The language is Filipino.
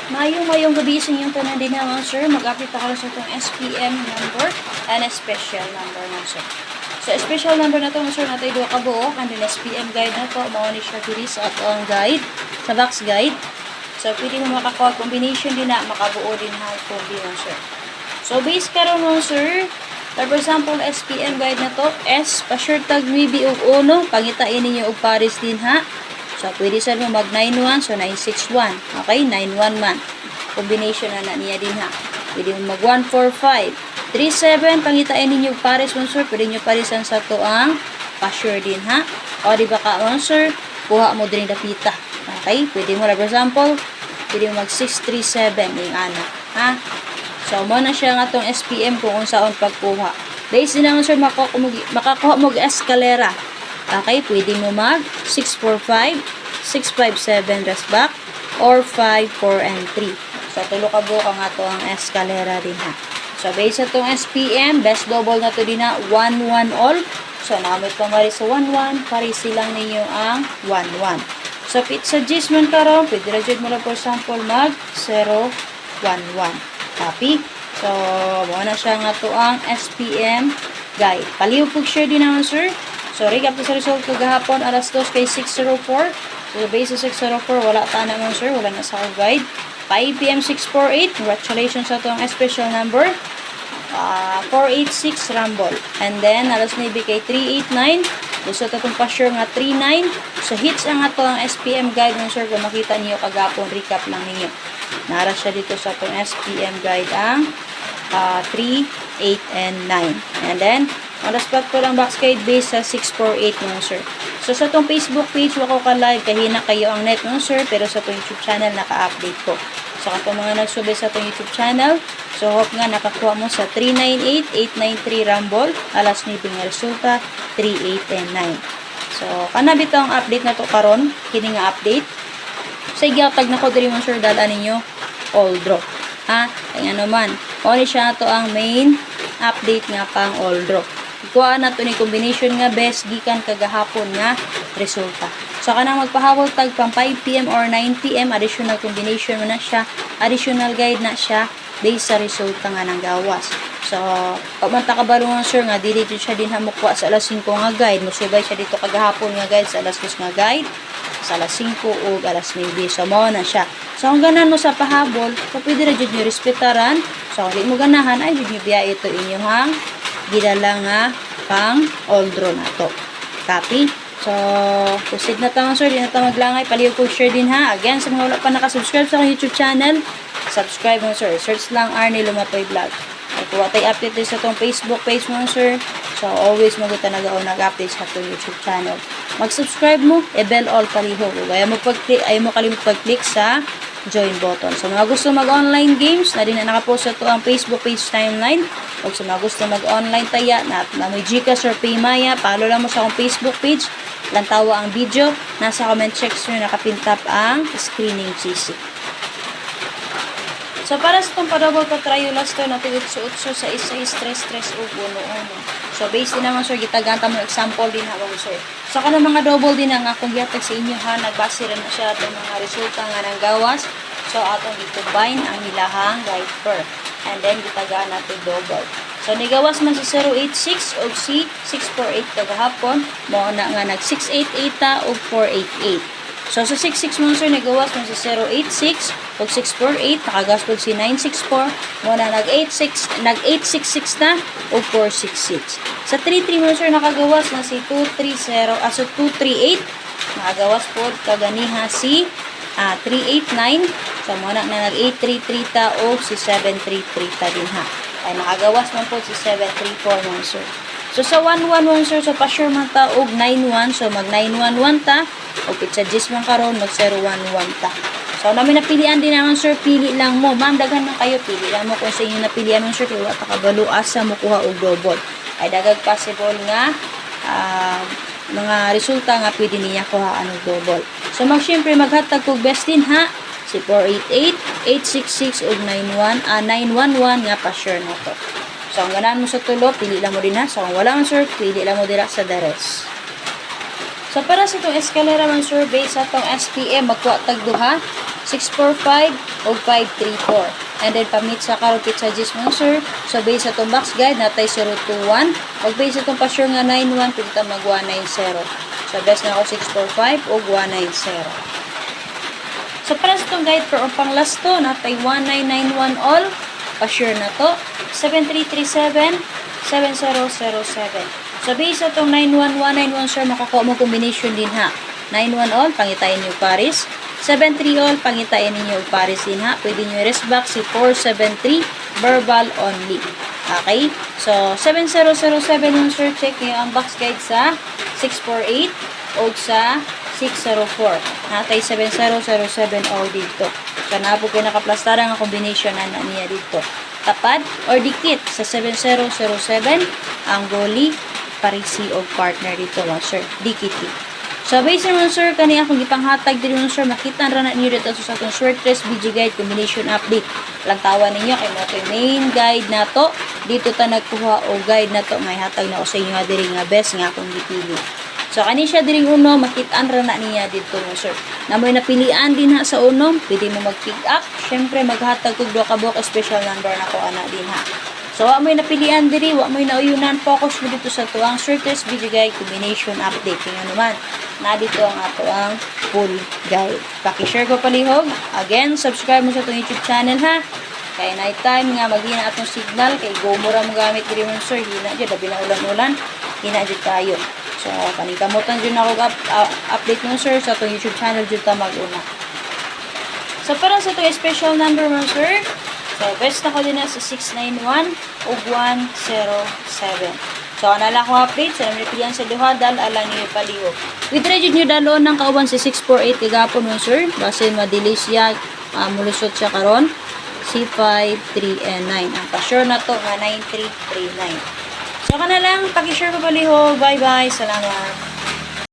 Mayong gabi sa inyong tanan din naman, sir. Mag-update ako sa itong SPM number and a special number na, sir. So, special number na ito, sir, natin doon kabuo. And then, SPM guide na ito. Mawani siya diri sa atong guide, sa box guide. So, pwede mo makakuha combination din na, makabuo din ha, combi na, sir. So, base karon mo, sir. For example, SPM guide na to, S, pa-sure tag maybe og uno, pangitain ninyo og pares din ha. So, pwede sa mo mag 9-1, so 9-6-1. Okay, 9-1 man. Combination na niya din ha. Pwede mo mag 1-4-5. 3-7, pangitain ninyo pares mo, sir. Pwede nyo parisan sa to ang pa-sure din ha. O, di ba ka mo, sir? Kuha mo din dapita. Okay, pwede mo, for example, pwede mo mag 6-3-7 yung ana. Ha? So, mo na siya nga itong SPM kung saan pagkuha. Base din naman, sir, makakuha mo escalera. Okay, pwede mo mag 6-4-5, 6-5-7 rest back, or 5-4 and 3. So, tulo ka buka nga to ang escalera din ha. So, based sa itong SPM, best double na to din na 1-1 all. So, namit pa mari sa 1-1, pari silang ninyo ang 1-1. So, pizza G's man karon, pwede rajud mo lang for example mag 0-1-1. Copy. So, mo na siya nga to ang SPM guide. Paliw po share din naman, sir. So, recap sa result kagahapon, alas 2 kay 604. So, base sa 604, wala ta naman, sir. Wala na sa guide. 5 PM 648. Congratulations sa itong special number. 486 rumble. And then, alas 9 kay 389. Gusto ito itong pa-sure nga 39. So, hits ang ito ang SPM guide mo, sir. Kung makita niyo kagahapon, recap lang ninyo. Nara siya dito sa itong SPM guide ang 3, 8, and 9. And then, on the spot ko lang box guide base sa 648 mo, sir. So, sa itong Facebook page, wako ka live, kahina kayo ang net mo, sir. Pero sa itong YouTube channel, naka-update ko. So, kung mga nagsubay sa itong YouTube channel, so, hope nga nakakuha mo sa 398, 893 rumble, alas 9 nga resulta, 3, 8, and 9. So, kanabit ang update na to karon, kini nga update. Sa igyatag na ko, diri mo, sir, dala ninyo, all draw. Ha? Kaya naman, only siya to ang main update nga pang all draw. Ikuha na to ni combination nga best gikan kagahapon nga resulta. So, kanang magpahabol tag pang 5 PM or 9 PM, additional combination mo na siya, additional guide na siya, based sa resulta nga ng gawas. So, pag man takabalungan, sir, nga dili siya din hamukwa sa alas 5 nga guide. Musubay siya dito kagahapon nga guide sa alas 2 nga guide, sa alas 5 o alas 9. So, mo na siya. So, kung ganan mo sa pahabol, so, pwede na dyan nyo respetaran. So, kung di mo ganahan, ay dyan nyo biya ito inyong gidala nga pang all draw na to. Copy. So, proceed na tayo, sir. Di na tayo maglangay. Paliw ko share din ha. Again, sa mga wala pa nakasubscribe sa YouTube channel, subscribe mo, sir. Search lang Arnie Lumatoy Vlog. At kuha tayo update din sa itong Facebook page mo, sir. So, always maguta nag-update sa itong YouTube channel. Mag-subscribe mo, bell all paliho. Kaya ayaw mo kalimut pag-click sa join button. So, mga gusto mag-online games, na din na nakapost sa ito ang Facebook page timeline. O sa mga gusto mag-online taya, na may Gcash or Paymaya, follow lang mo sa akong Facebook page. Lantawa ang video. Nasa comment section nakapintap ang screening GC. So, para sa itong pa-double pa-trio last to, natin utso-utso sa isa-is, stress-stress o uno-uno. So, based din naman, sir, gitaganta mo example din habang, sir. So, kanang mga double din nga kung gihatag sa inyo, ha, nagbase rin na siya itong mga resulta nga ng gawas. So, atong i-combine ang ilahang guide per. And then, gitagaan natin double. So, nigawas man sa 086 o si 648 kagahapon. Mo na nga nag-688 ta o 488. So, sa 66 mo, sir, nagawas mo sa 086 o 648, nakagawas po si 964, muna nag-866 na o 466. Sa 33 mo, sir, nakagawas na si 230, so 238, nakagawas po kaganiha si 389, so muna na nag-833 ta o si 733 ta din ha. Ay, nakagawas man po si 734 mo, sir. So, sa 111, sir, so pa-sure man ta og 91, so mag 911 ta, o pizza G's man karon mag 011 ta. So, namin napilian din naman, sir, pili lang mo. Ma'am, daghan man kayo, pili lang mo kung sa inyo napilian mo, sir, kaya wala kabalo asa mo kuha og double. Ay, dagag possible nga, mga resulta nga pwede niya kuhaan og double. So, siyempre, maghatag kog best din, ha? Si 488, 866, og 911 nga pa-sure na to. So, ang ganahan mo sa tulo, pili lang mo din ha. So, kung wala man, sir, pili lang mo dira sa the rest. So, para sa itong escalera man, sir, base sa itong SPM, magkuha tagduha. 645 o 534. And then pamit sa karong pizza gis mo sir. So base sa itong box guide natay 021. Pag base sa itong pa-sure nga 91 pwede ta mag 190. So best na ako 645 o 190. So para sa itong guide for pang last to natay 1991 all. Pa-sure na to. 7337 7007. So base sa itong 91191 sir makakuha mo combination din ha. 91 all pangitayin niyo Paris. 73 all pangitayin ninyo Paris din ha. Pwede nyo i-rest back si 473 verbal only. Okay? So 7007 yung sir, check nyo ang box guide sa 648 o sa 604. Natay 7007 all dito. So na po kayo nakaplastara nga combination na niya dito. Tapad or dikit sa 7007 ang goalie Parisi o partner dito mga sir. Dikit. So, based naman sir, kani akong ipanghatag din nun sir, makita na niyo dito sa atong short dress video guide combination update. Lantawan ninyo kay mo ito main guide na to. Dito ta nagkuha o guide na to. May hatag na ko sa inyo nga diri nga best nga akong gipili. So, kani siya diring uno, makitaan ra na niya dito mo sir. Namoy napilian din ha sa unom, pwede mo mag-pick up. Syempre, maghatag kog duha ka buok special number na ko ana din ha. So, wa mo'y napilian diri, wa mo'y nauyunan, focus mo dito sa tuang shortest video guide combination update. Kaya naman, na dito ang ato ang full guide. Paki-share ko palihog. Again, subscribe mo sa itong YouTube channel ha. Kaya night time nga, maghina atong signal. Kay go mo ra mo gamit diri mo sir. Hina dyan, labi na ulan-ulan. Hina dyan tayo. So, panikamutan dyan ako update mo sir sa itong YouTube channel dyan ta mag-una. So, para sa itong special number mo sir, so, best na ko din na sa 691 o 107. So, anala ko update. So, namipilihan sa duha, dal, ala niyo palihog. With ready nyo daloon ng kauban si 648 kagapon mo, sir. Basta ma-delay siya, mulusot siya karon C5, 3, and 9. Ang pa-sure na to, 9339. So, ka na lang. Paki-share ko palihog. Bye-bye. Salamat.